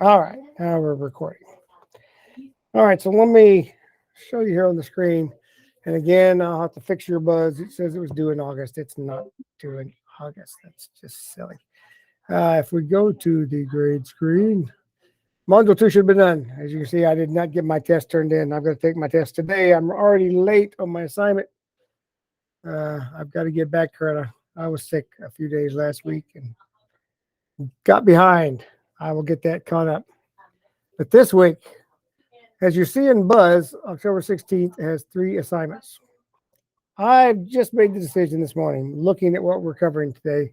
All right, now we're recording. All right, so let me show you here on the screen. And again, I'll have to fix your buzz. It says it was due in August. It's not due in August. That's just silly. If we go to the grade screen, Module 2 should have been done. As you can see, I did not get my test turned in. I've got to take my test today. I'm already late on my assignment. I've got to get back to I was sick a few days last week and got behind. I will get that caught up. But this week, as you see in Buzz, October 16th has 3 assignments. I've just made the decision this morning, looking at what we're covering today,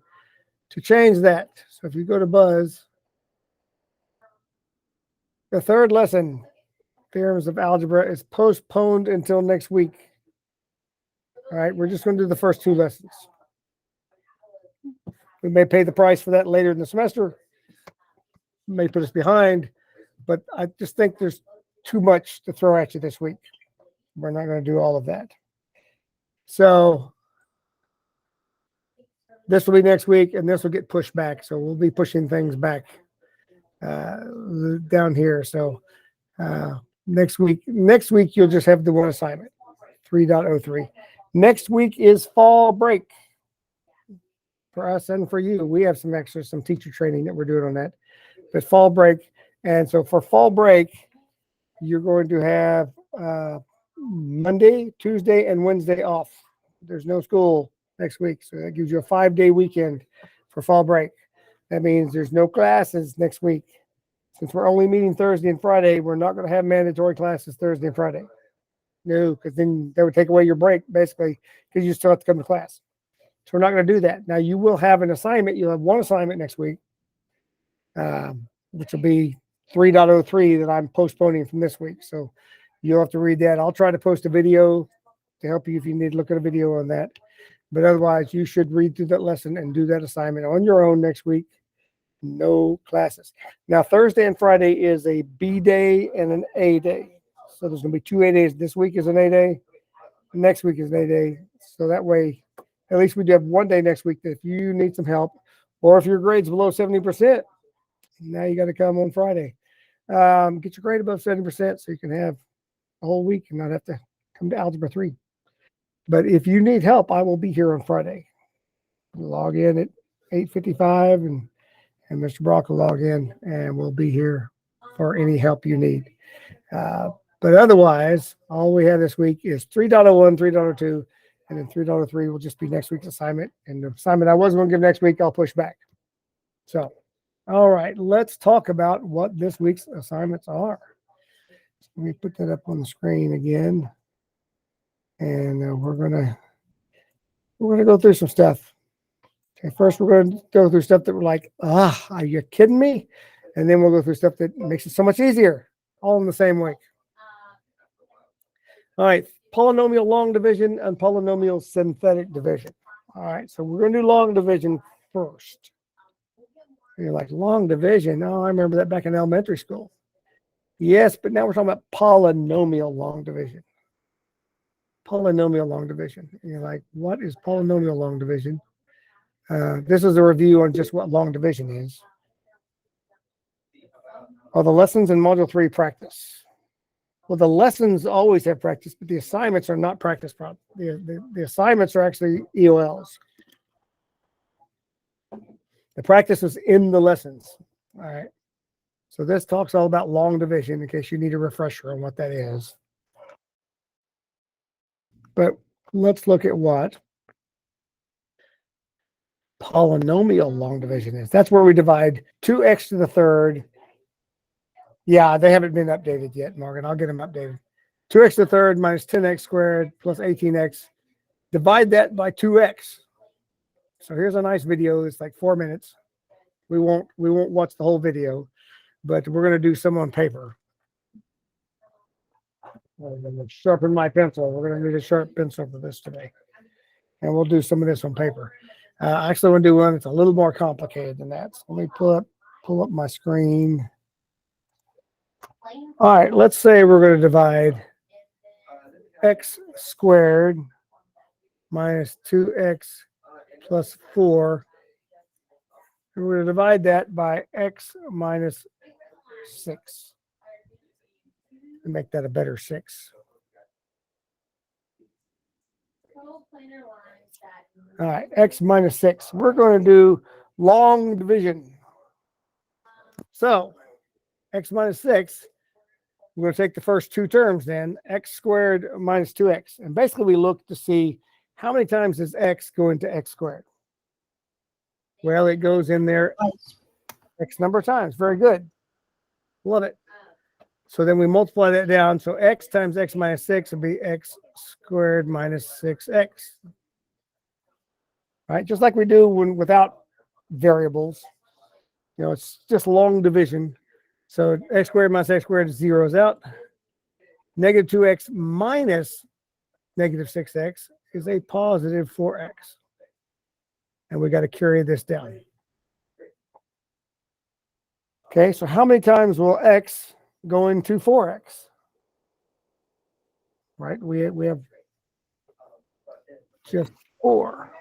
to change that. So if you go to Buzz, the 3rd lesson, Theorems of Algebra, is postponed until next week. All right, we're just going to do the first 2 lessons. We may pay the price for that later in the semester. It may put us behind, but I just think there's too much to throw at you this week. We're not going to do all of that. So this will be next week, and this will get pushed back. So we'll be pushing things back down here. So next week you'll just have the one assignment, 3.03. Next week is fall break for us and for you. We have some teacher training that we're doing on that. But fall break, and so for fall break, you're going to have Monday, Tuesday, and Wednesday off. There's no school next week, so that gives you a 5-day weekend for fall break. That means there's no classes next week. Since we're only meeting Thursday and Friday, we're not going to have mandatory classes Thursday and Friday. No, because then they would take away your break, basically, because you still have to come to class. So we're not going to do that. Now, you will have an assignment. You'll have one assignment next week, which will be 3.03 that I'm postponing from this week. So you'll have to read that. I'll try to post a video to help you if you need to look at a video on that. But otherwise, you should read through that lesson and do that assignment on your own next week. No classes. Now, Thursday and Friday is a B day and an A day. So there's going to be 2 A days. This week is an A day. Next week is an A day. So that way, at least we do have 1 day next week that if you need some help, or if your grade's below 70%, now you got to come on Friday. Get your grade above 70% so you can have a whole week and not have to come to Algebra 3. But if you need help, I will be here on Friday. Log in at 8:55 and Mr. Brock will log in and we'll be here for any help you need. But otherwise, all we have this week is 3.01, 3.02, and then 3.03 will just be next week's assignment. And the assignment I was going to give next week, I'll push back. So, all right, let's talk about what this week's assignments are. So let me put that up on the screen again. And we're gonna go through some stuff. Okay, first we're going to go through stuff that we're like, are you kidding me? And then we'll go through stuff that makes it so much easier, all in the same week. All right, polynomial long division and polynomial synthetic division. All right, so we're going to do long division first. And you're like, long division? Oh, I remember that back in elementary school. Yes, but now we're talking about polynomial long division. Polynomial long division. And you're like, what is polynomial long division? This is a review on just what long division is. Are the lessons in Module 3 practice? Well, the lessons always have practice, but the assignments are not practice problems. The assignments are actually EOLs. The practice is in the lessons. All right. So this talks all about long division in case you need a refresher on what that is. But let's look at what polynomial long division is. That's where we divide 2x to the third. Yeah, they haven't been updated yet, Morgan. I'll get them updated. 2x to the third minus 10x squared plus 18x. Divide that by 2x. So here's a nice video. It's like 4 minutes. We won't watch the whole video, but we're going to do some on paper. I'm going to sharpen my pencil. We're going to need a sharp pencil for this today. And we'll do some of this on paper. I actually want to do one that's a little more complicated than that. So let me pull up my screen. All right, let's say we're going to divide x squared minus 2x plus 4. And we're going to divide that by x minus 6. And make that a better 6. All right, x minus 6. We're going to do long division. So x minus 6, we're going to take the first two terms then, x squared minus 2x. And basically we look to see how many times does x go into x squared. Well, it goes in there x number of times. Very good. Love it. So then we multiply that down. So x times x minus 6 would be x squared minus 6x. Right? Just like we do when without variables. You know, it's just long division. So x squared minus x squared zeroes out. Negative 2x minus negative 6x is a positive 4x. And we got to carry this down. Okay, so how many times will x go into 4x? Right, we have just 4.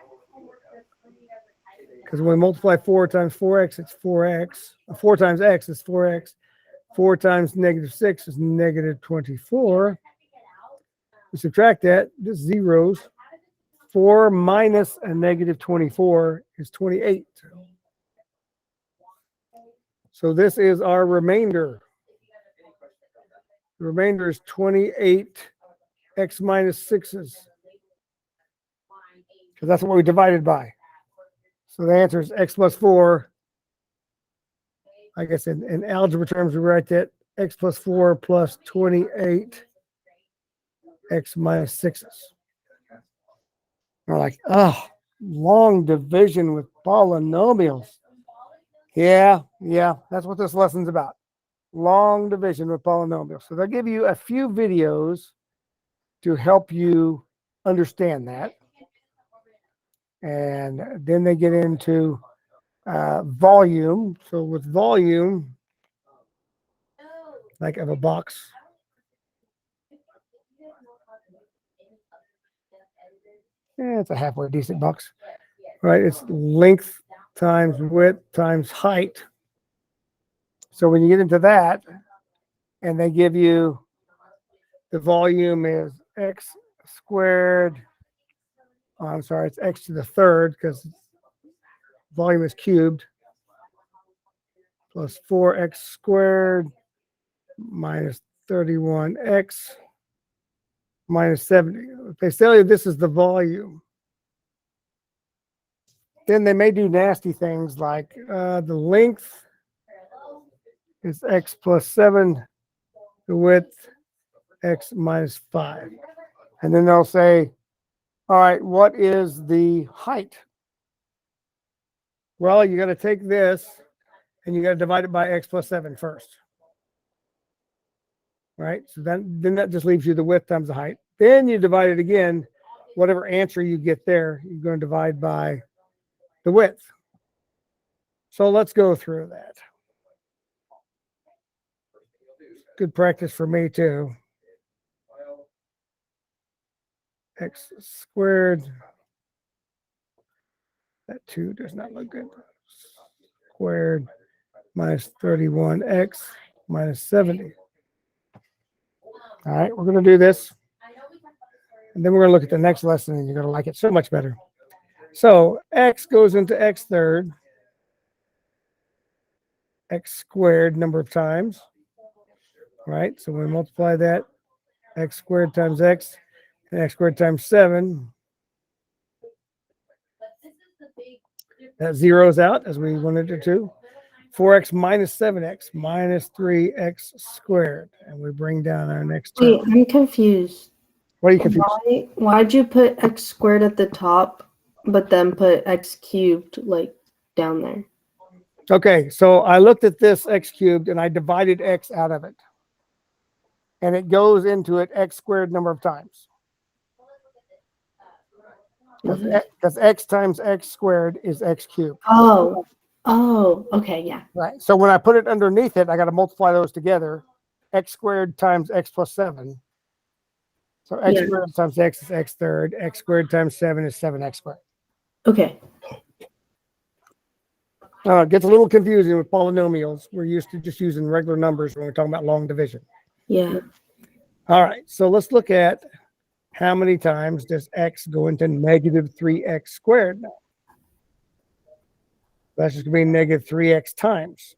Because when we multiply 4 times 4x, it's 4x. 4 times x is 4x. 4 times negative 6 is negative 24. We subtract that, just zeros. 4 minus a negative 24 is 28. So this is our remainder. The remainder is 28 x minus 6's. Because that's what we divided by. So the answer is x plus 4. I guess in algebra terms, we write that x plus 4 plus 28 x minus 6's. We're like, oh, long division with polynomials. Yeah, that's what this lesson's about. Long division with polynomials. So they'll give you a few videos to help you understand that. And then they get into volume. So with volume, like of a box. Yeah, it's a halfway decent box. Right? It's length times width times height. So when you get into that, and they give you the volume is x squared. Oh, I'm sorry, it's x to the third because volume is cubed. Plus 4x squared minus 31x minus 70. If they tell you this is the volume, then they may do nasty things like the length is x plus 7, the width x minus 5. And then they'll say, all right, what is the height? Well, you got to take this and you got to divide it by x plus 7 first. Right? So then that just leaves you the width times the height. Then you divide it again. Whatever answer you get there, you're going to divide by the width. So let's go through that. Good practice for me too. X squared. That 2 does not look good. Squared minus 31x minus 70. All right, we're going to do this. And then we're going to look at the next lesson, and you're going to like it so much better. So x goes into x third. X squared number of times. Right? So we multiply that. X squared times x. And x squared times 7. That zeroes out as we wanted it to. 4x minus 7x minus 3x squared. And we bring down our next term. Wait, I'm confused. What are you confused? Why'd you put x squared at the top, but then put x cubed like down there? Okay, so I looked at this x cubed and I divided x out of it. And it goes into it x squared number of times. Because x times x squared is x cubed. Oh, okay, yeah. Right. So when I put it underneath it, I got to multiply those together. X squared times x plus 7. So x squared times x is x third. X squared times 7 is 7x squared. Okay. It gets a little confusing with polynomials. We're used to just using regular numbers when we're talking about long division. Yeah. All right, so let's look at how many times does x go into negative 3x squared now. That's just going to be negative 3x times.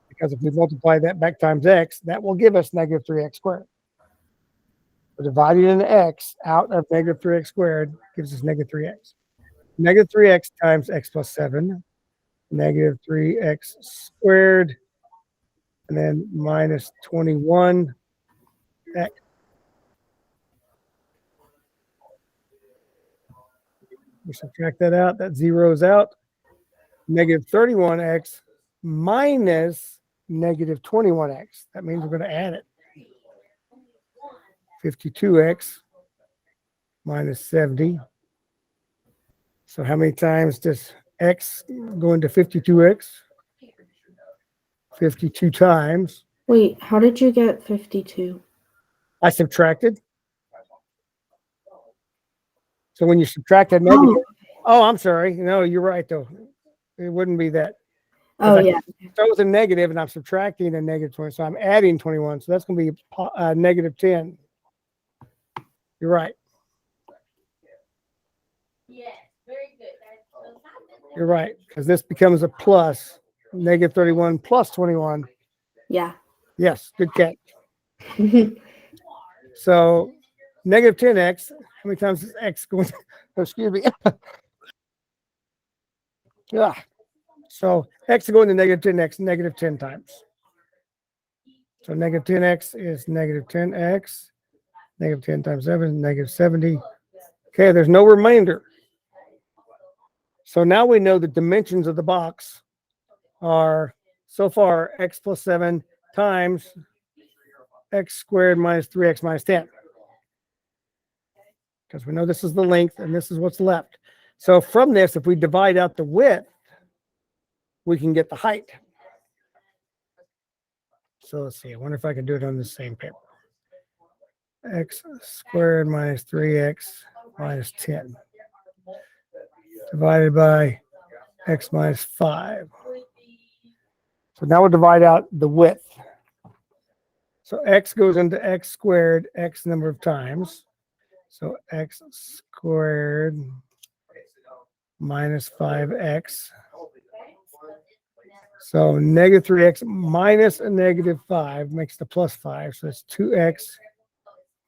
Because if we multiply that back times x, that will give us negative 3x squared. So dividing an x out of negative 3x squared gives us negative 3x. Negative 3x times x plus 7, negative 3x squared, and then minus 21x. We subtract that out, that zeroes out. Negative 31x minus negative 21x. That means we're going to add it. 52x minus 70. So how many times does x go into 52x? 52 times. Wait, how did you get 52? I subtracted. So when you subtract a negative, I'm sorry. No, you're right though. It wouldn't be that. Oh, yeah. Start with a negative and I'm subtracting a negative 20. So I'm adding 21. So that's going to be negative 10. You're right. Yes, very good. You're right. Because this becomes a plus. Negative 31 plus 21. Yeah. Yes, good catch. So negative 10x, how many times is x going? Excuse me. Yeah. So x is going to negative 10x, negative 10 times. So negative 10x is negative 10x. Negative 10 times 7, negative 70. Okay, there's no remainder. So now we know the dimensions of the box are so far x plus 7 times x squared minus 3x minus 10. Because we know this is the length and this is what's left. So from this, if we divide out the width, we can get the height. So let's see. I wonder if I can do it on the same paper. X squared minus 3x minus 10 divided by x minus 5. So now we'll divide out the width. So x goes into x squared x number of times. So x squared minus 5x. So negative 3x minus a negative 5 makes the plus 5. So it's 2x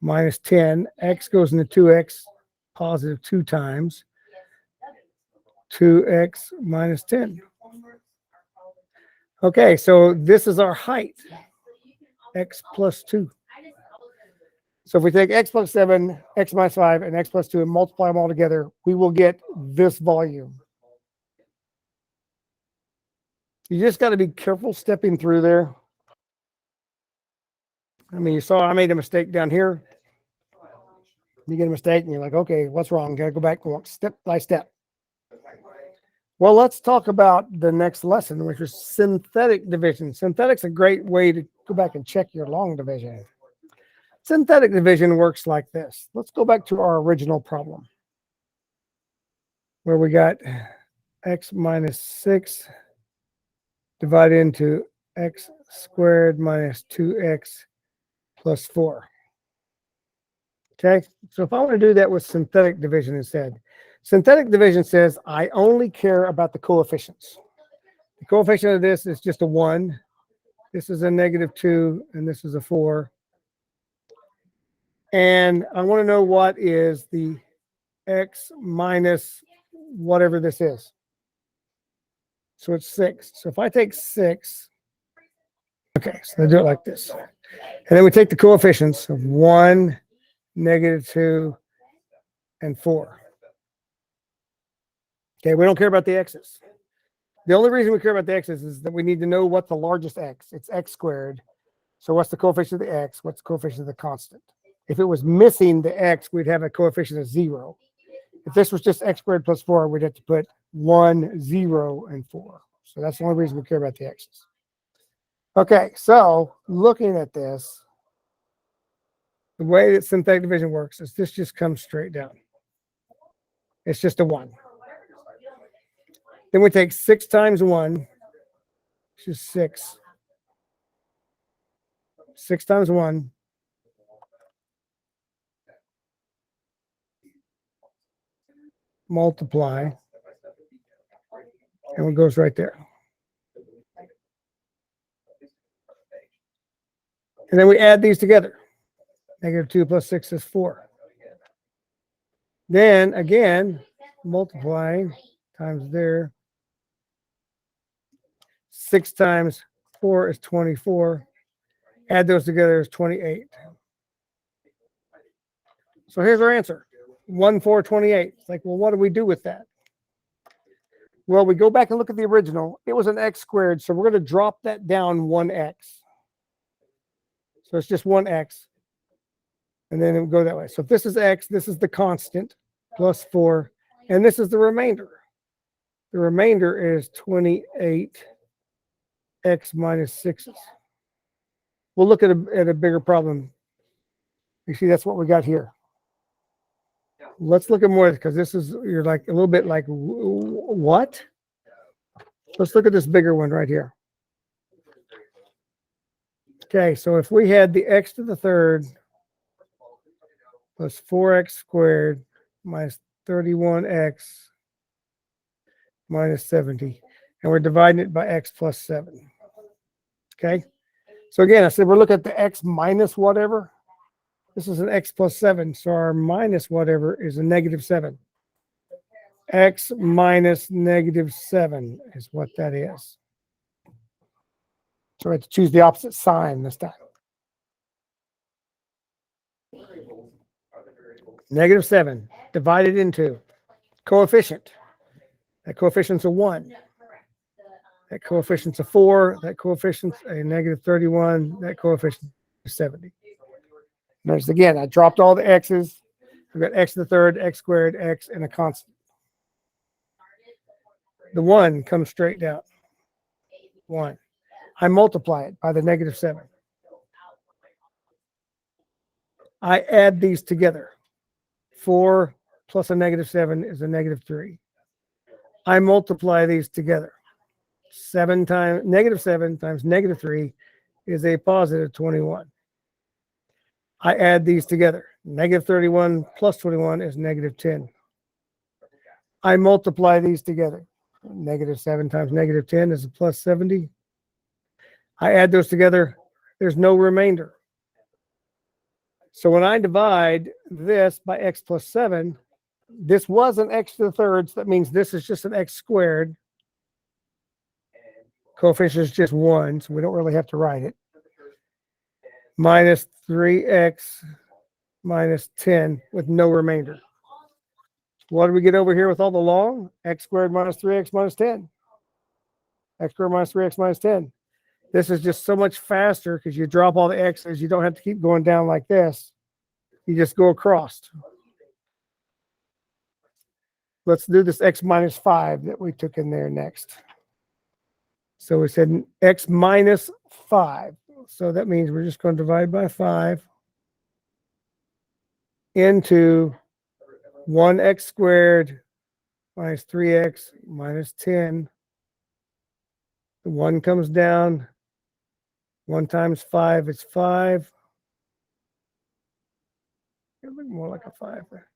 minus 10. X goes into 2x positive 2 times. 2x minus 10. Okay, so this is our height. X plus 2. So if we take x plus 7, x minus 5, and x plus 2 and multiply them all together, we will get this volume. You just got to be careful stepping through there. I mean, you saw I made a mistake down here. You get a mistake and you're like, okay, what's wrong? Got to go back and walk step by step. Well, let's talk about the next lesson, which is synthetic division. Synthetic's a great way to go back and check your long division. Synthetic division works like this. Let's go back to our original problem where we got x minus 6 divided into x squared minus 2x plus 4. Okay, so if I want to do that with synthetic division instead, synthetic division says I only care about the coefficients. The coefficient of this is just a 1. This is a negative 2, and this is a 4. And I want to know what is the x minus whatever this is. So it's 6. So if I take 6, okay, so I do it like this. And then we take the coefficients of 1, negative 2, and 4. Okay, we don't care about the x's. The only reason we care about the x's is that we need to know what the largest x. It's x squared. So what's the coefficient of the x? What's the coefficient of the constant? If it was missing the x, we'd have a coefficient of 0. If this was just x squared plus 4, we'd have to put 1, 0, and 4. So that's the only reason we care about the x's. Okay, so looking at this, the way that synthetic division works is this just comes straight down. It's just a 1. Then we take 6 times 1, which is 6. 6 times 1. Multiply. And it goes right there. And then we add these together. -2 plus 6 is 4. Then again, multiplying times there. 6 times 4 is 24. Add those together is 28. So here's our answer. 1, 4, 28. It's like, well, what do we do with that? Well, we go back and look at the original. It was an x squared, so we're going to drop that down 1x. So it's just 1x. And then it would go that way. So if this is x, this is the constant, plus 4. And this is the remainder. The remainder is 28x minus 6's. We'll look at a bigger problem. You see, that's what we got here. Let's look at more, because this is, you're like a little bit like, what? Let's look at this bigger one right here. Okay, so if we had the x to the third plus 4x squared minus 31x minus 70, and we're dividing it by x plus 7. Okay, so again, I said we're looking at the x minus whatever. This is an x plus 7, so our minus whatever is a -7. X minus -7 is what that is. So I have to choose the opposite sign this time. -7 divided into coefficient. That coefficient's a 1. That coefficient's a 4. That coefficient's a -31. That coefficient is 70. Notice again, I dropped all the x's. I've got x to the third, x squared, x, and a constant. The 1 comes straight down. 1. I multiply it by the -7. I add these together. 4 plus a -7 is a -3. I multiply these together. 7 times -7 times -3 is a positive 21. I add these together. -31 plus 21 is -10. I multiply these together. -7 times -10 is a plus 70. I add those together. There's no remainder. So when I divide this by x plus 7, this was an x to the third, so that means this is just an x squared. Coefficient is just 1, so we don't really have to write it. Minus 3x minus 10 with no remainder. What do we get over here with all the long? X squared minus 3x minus 10. X squared minus 3x minus 10. This is just so much faster because you drop all the x's. You don't have to keep going down like this. You just go across. Let's do this x minus 5 that we took in there next. So we said x minus 5. So that means we're just going to divide by 5 into 1x squared minus 3x minus 10. The 1 comes down. 1 times 5 is 5. It look more like a 5 there.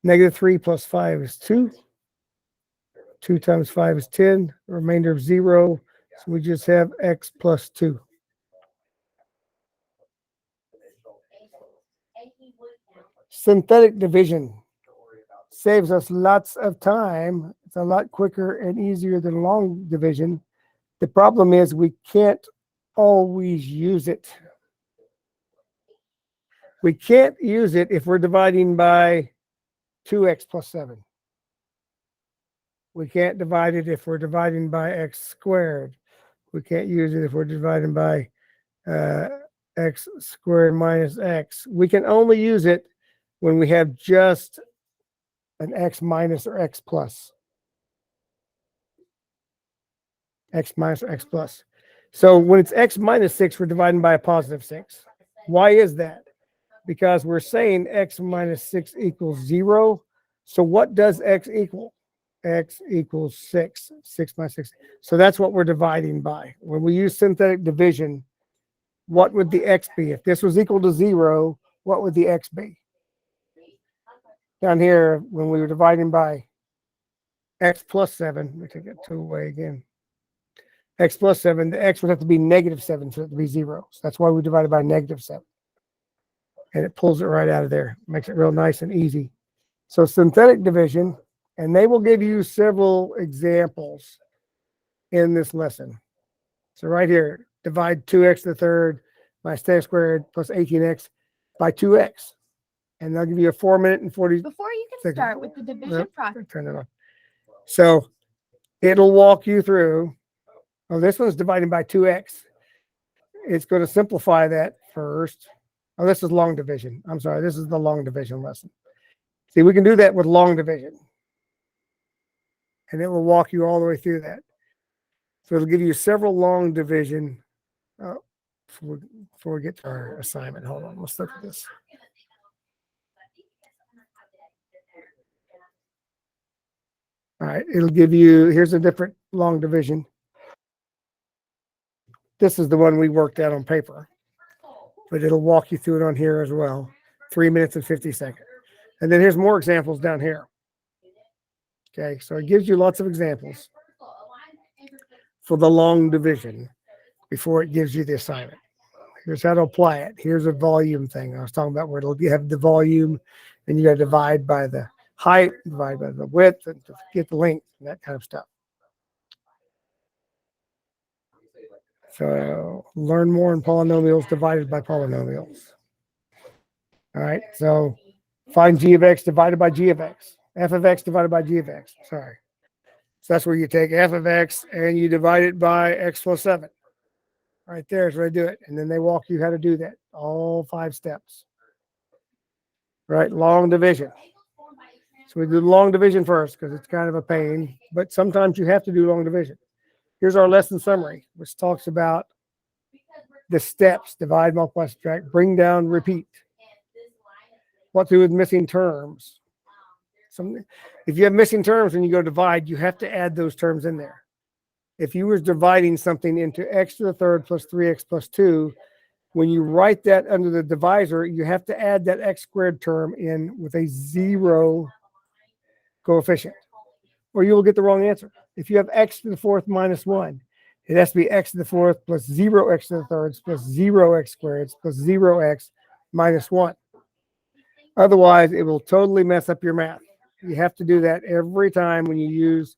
-3 plus 5 is 2. 2 times 5 is 10. The remainder of 0. So we just have x plus 2. Synthetic division saves us lots of time. It's a lot quicker and easier than long division. The problem is we can't always use it. We can't use it if we're dividing by 2x plus 7. We can't divide it if we're dividing by x squared. We can't use it if we're dividing by x squared minus x. We can only use it when we have just an x minus or x plus. X minus or x plus. So when it's x minus 6, we're dividing by a positive 6. Why is that? Because we're saying x minus 6 equals 0. So what does x equal? x equals 6. 6 minus 6. So that's what we're dividing by. When we use synthetic division, what would the x be? If this was equal to 0, what would the x be? Down here, when we were dividing by x plus 7, let me take that 2 away again. X plus 7, the x would have to be negative 7 for it to be 0. So that's why we divided by negative 7. And it pulls it right out of there. Makes it real nice and easy. So synthetic division, and they will give you several examples in this lesson. So right here, divide 2x to the third minus 10 squared plus 18x by 2x. And they'll give you a 4-minute and 40 Before you can seconds. start with the division process. Turn it off. So it'll walk you through. Oh, this one's dividing by 2x. It's going to simplify that first. Oh, this is long division. I'm sorry. This is the long division lesson. See, we can do that with long division. And it will walk you all the way through that. So it'll give you several long division. Before we get to our assignment, hold on. Let's look at this. All right. It'll give you, here's a different long division. This is the one we worked out on paper, but it'll walk you through it on here as well. 3 minutes and 50 seconds. And then here's more examples down here. Okay, so it gives you lots of examples for the long division before it gives you the assignment. Here's how to apply it. Here's a volume thing I was talking about, where it'll have the volume, and you got to divide by the height, divide by the width, and to get the length, and that kind of stuff. So learn more in polynomials divided by polynomials. All right, so find g of x divided by g of x. F of x divided by g of x. Sorry. So that's where you take f of x and you divide it by x plus 7. Right there is where I do it. And then they walk you how to do that. All 5 steps. Right, long division. So we do long division first because it's kind of a pain. But sometimes you have to do long division. Here's our lesson summary, which talks about the steps: divide, multiply, subtract, bring down, repeat. What to do with missing terms. If you have missing terms when you go divide, you have to add those terms in there. If you were dividing something into x to the third plus 3x plus 2, when you write that under the divisor, you have to add that x squared term in with a 0 coefficient, or you will get the wrong answer. If you have x to the fourth minus 1, it has to be x to the fourth plus 0x to the thirds plus 0x squared plus 0x minus 1. Otherwise, it will totally mess up your math. You have to do that every time when you use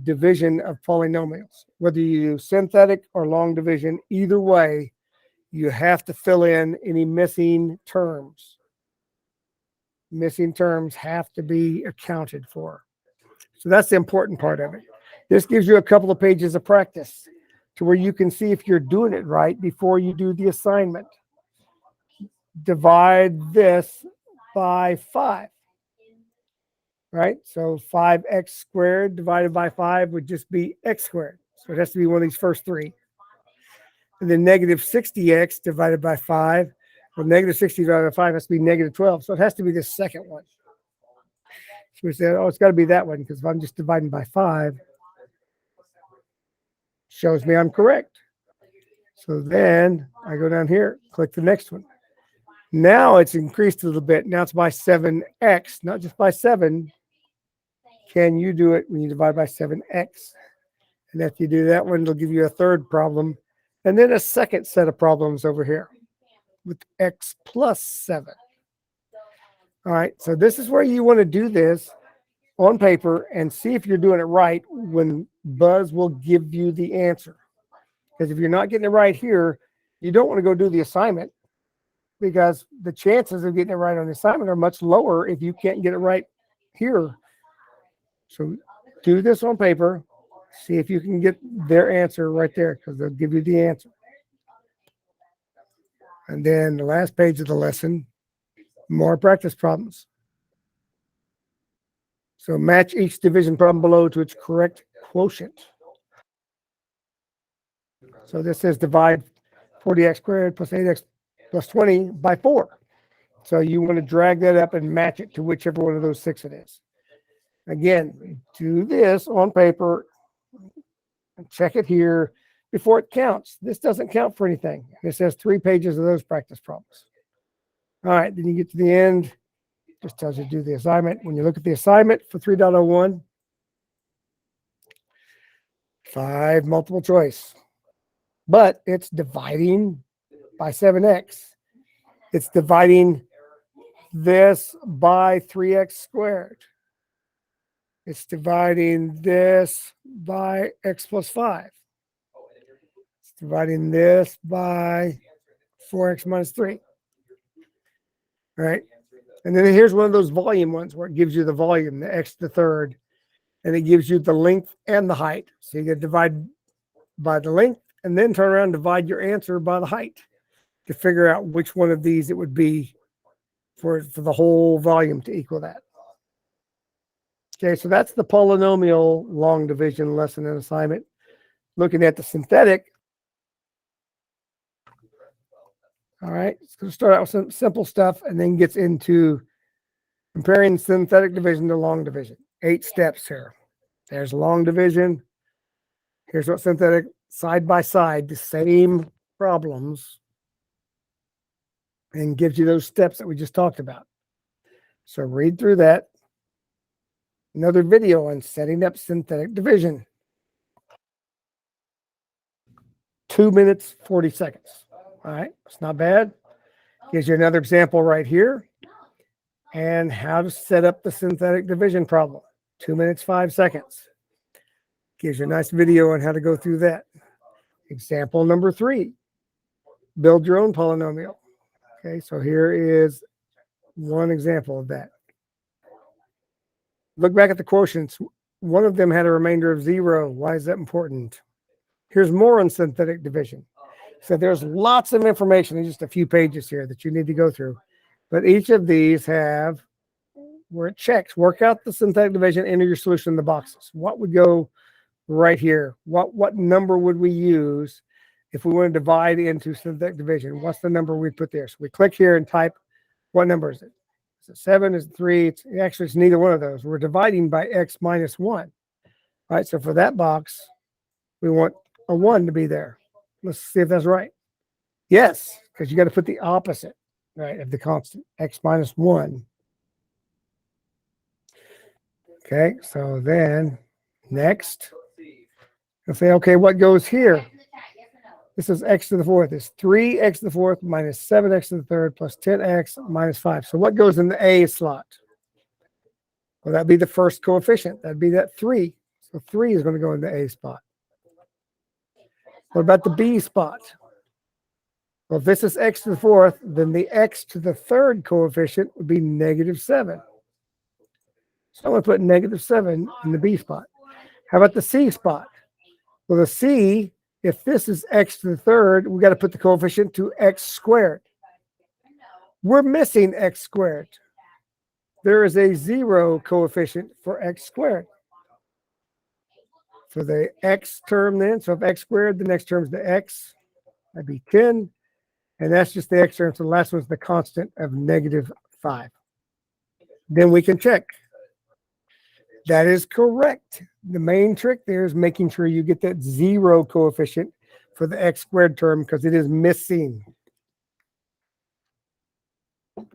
division of polynomials. Whether you use synthetic or long division, either way, you have to fill in any missing terms. Missing terms have to be accounted for. So that's the important part of it. This gives you a couple of pages of practice to where you can see if you're doing it right before you do the assignment. Divide this by 5. Right? So 5x squared divided by 5 would just be x squared. So it has to be one of these first 3. And then negative 60x divided by 5. Well, negative 60 divided by 5 has to be negative 12. So it has to be the second one. So we said, oh, it's got to be that one, because if I'm just dividing by 5, shows me I'm correct. So then I go down here, click the next one. Now it's increased a little bit. Now it's by 7x, not just by 7. Can you do it when you divide by 7x? And if you do that one, it'll give you a third problem. And then a second set of problems over here with x plus 7. All right, so this is where you want to do this on paper and see if you're doing it right when Buzz will give you the answer. Because if you're not getting it right here, you don't want to go do the assignment, because the chances of getting it right on the assignment are much lower if you can't get it right here. So do this on paper, see if you can get their answer right there, because they'll give you the answer. And then the last page of the lesson, more practice problems. So match each division problem below to its correct quotient. So this says divide 40x squared plus 8x plus 20 by 4. So you want to drag that up and match it to whichever one of those 6 it is. Again, do this on paper and check it here before it counts. This doesn't count for anything. It says 3 pages of those practice problems. All right, then you get to the end, just tells you to do the assignment. When you look at the assignment for 3.01, 5 multiple choice, but it's dividing by 7x. It's dividing this by 3x squared. It's dividing this by x plus 5. It's dividing this by 4x minus 3. All right. And then here's one of those volume ones where it gives you the volume, the x to the third, and it gives you the length and the height. So you get to divide by the length and then turn around and divide your answer by the height to figure out which one of these it would be for the whole volume to equal that. Okay, so that's the polynomial long division lesson and assignment. Looking at the synthetic. All right, it's going to start out with some simple stuff and then gets into comparing synthetic division to long division. 8 steps here. There's long division. Here's what synthetic, side by side, the same problems, and gives you those steps that we just talked about. So read through that. Another video on setting up synthetic division. 2 minutes, 40 seconds. All right, it's not bad. Gives you another example right here. And how to set up the synthetic division problem. 2 minutes, 5 seconds. Gives you a nice video on how to go through that. Example number 3. Build your own polynomial. Okay, so here is one example of that. Look back at the quotients. One of them had a remainder of 0. Why is that important? Here's more on synthetic division. So there's lots of information in just a few pages here that you need to go through. But each of these have where it checks. Work out the synthetic division, enter your solution in the boxes. What would go right here? What number would we use if we want to divide into synthetic division? What's the number we'd put there? So we click here and type, what number is it? Is it 7? Is it 3? Actually, it's neither one of those. We're dividing by x minus 1. All right, so for that box, we want a 1 to be there. Let's see if that's right. Yes, because you got to put the opposite, right, of the constant, x minus 1. Okay, so then next, you'll say, okay, what goes here? This is x to the 4th. It's 3x to the 4th minus 7x to the 3rd plus 10x minus 5. So what goes in the A slot? Well, that'd be the first coefficient. That'd be that 3. So 3 is going to go in the A spot. What about the B spot? Well, if this is x to the 4th, then the x to the 3rd coefficient would be negative 7. So I'm going to put negative 7 in the B spot. How about the C spot? Well, the C, if this is x to the 3rd, we got to put the coefficient to x squared. We're missing x squared. There is a 0 coefficient for x squared. For the x term then, so if x squared, the next term is the x. That'd be 10. And that's just the x term. So the last one's the constant of negative 5. Then we can check. That is correct. The main trick there is making sure you get that 0 coefficient for the x squared term because it is missing.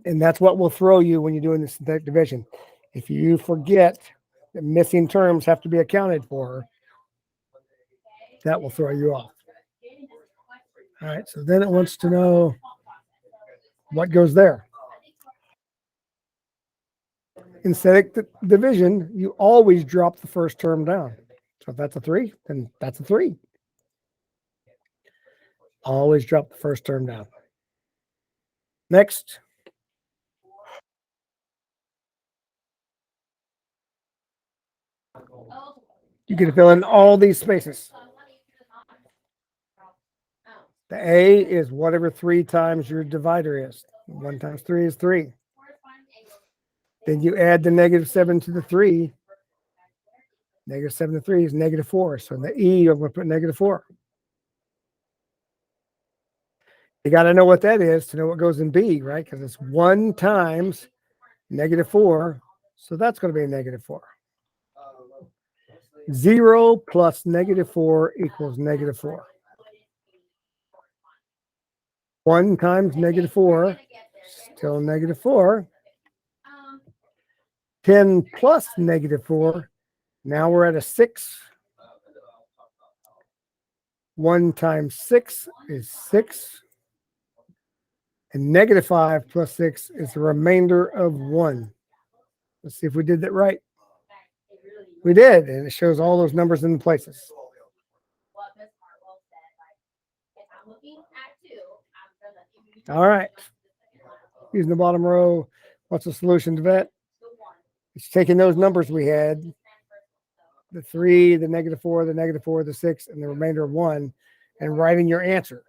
And that's what will throw you when you're doing the synthetic division. If you forget that missing terms have to be accounted for, that will throw you off. All right, so then it wants to know what goes there. In synthetic division, you always drop the first term down. So if that's a 3, then that's a 3. Always drop the first term down. Next. You can fill in all these spaces. The A is whatever 3 times your divider is. 1 times 3 is 3. Then you add the negative 7 to the 3. Negative 7 to 3 is negative 4. So in the E, I'm going to put negative 4. You got to know what that is to know what goes in B, right? Because it's 1 times negative 4. So that's going to be a negative 4. 0 plus -4 equals -4. 1 times -4, still -4. 10 plus -4, now we're at a 6. 1 times 6 is 6. And -5 plus 6 is the remainder of 1. Let's see if we did that right. We did, and it shows all those numbers in places. All right. Using the bottom row, what's the solution to that? It's taking those numbers we had, the 3, the -4, the -4, the 6, and the remainder of 1, and writing your answer.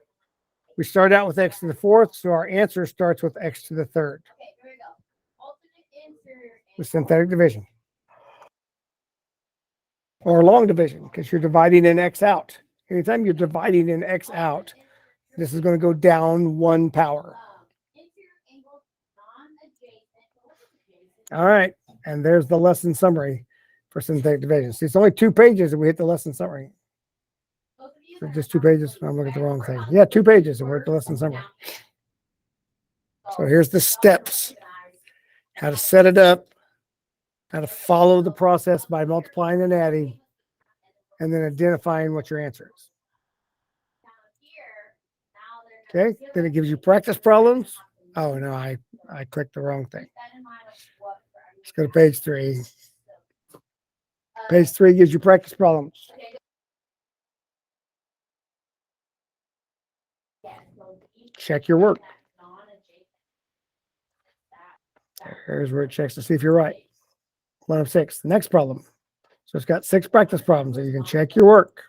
We start out with x to the 4th, so our answer starts with x to the 3rd. With synthetic division. Or long division, because you're dividing an x out. Anytime you're dividing an x out, this is going to go down 1 power. All right, and there's the lesson summary for synthetic division. See, it's only 2 pages and we hit the lesson summary. So just 2 pages. I'm looking at the wrong thing. Yeah, 2 pages and we're at the lesson summary. So here's the steps. How to set it up, how to follow the process by multiplying and adding, and then identifying what your answer is. Okay, then it gives you practice problems. Oh no, I clicked the wrong thing. Let's go to page 3. Page 3 gives you practice problems. Check your work. Here's where it checks to see if you're right. 1 of 6. The next problem. So it's got 6 practice problems and you can check your work.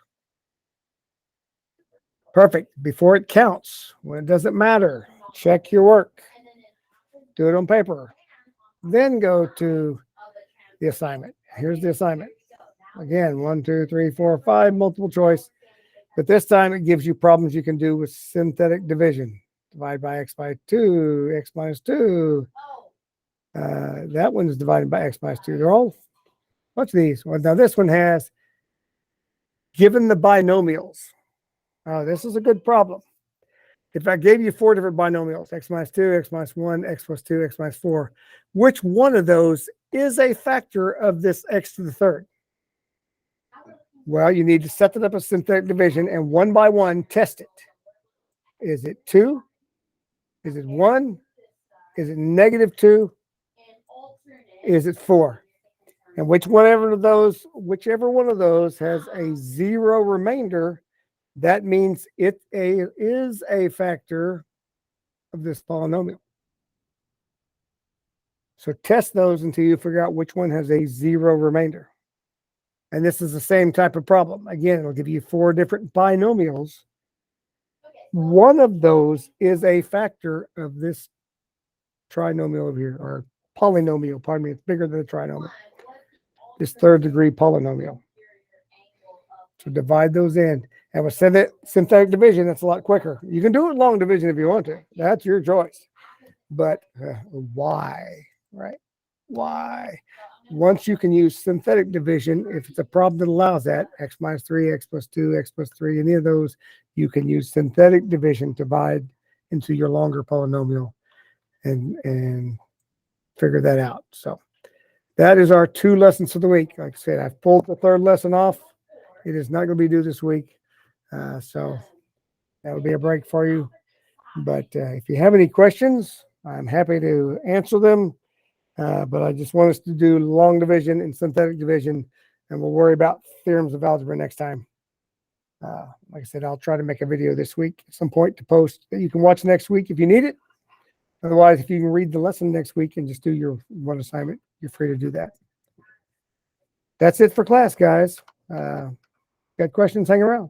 Perfect. Before it counts, when it doesn't matter, check your work. Do it on paper. Then go to the assignment. Here's the assignment. Again, 1, 2, 3, 4, 5, multiple choice. But this time it gives you problems you can do with synthetic division. Divide by x by 2, x minus 2. That one's divided by x minus 2. They're all, what's these? Well, now this one has, given the binomials. This is a good problem. If I gave you 4 different binomials, x minus 2, x minus 1, x plus 2, x minus 4, which one of those is a factor of this x to the 3rd? Well, you need to set it up as synthetic division and one by one test it. Is it 2? Is it 1? Is it -2? Is it 4? And whichever one of those has a 0 remainder, that means it is a factor of this polynomial. So test those until you figure out which one has a 0 remainder. And this is the same type of problem. Again, it'll give you 4 different binomials. One of those is a factor of this trinomial over here, or polynomial, pardon me. It's bigger than a trinomial. This 3rd degree polynomial. So divide those in. And with synthetic division, that's a lot quicker. You can do it long division if you want to. That's your choice. But why, right? Why? Once you can use synthetic division, if it's a problem that allows that, x minus 3, x plus 2, x plus 3, any of those, you can use synthetic division to divide into your longer polynomial and figure that out. So that is our 2 lessons for the week. Like I said, I've pulled the 3rd lesson off. It is not going to be due this week. So that would be a break for you. But if you have any questions, I'm happy to answer them. But I just want us to do long division and synthetic division, and we'll worry about theorems of algebra next time. Like I said, I'll try to make a video this week at some point to post that you can watch next week if you need it. Otherwise, if you can read the lesson next week and just do your one assignment, you're free to do that. That's it for class, guys. Got questions? Hang around.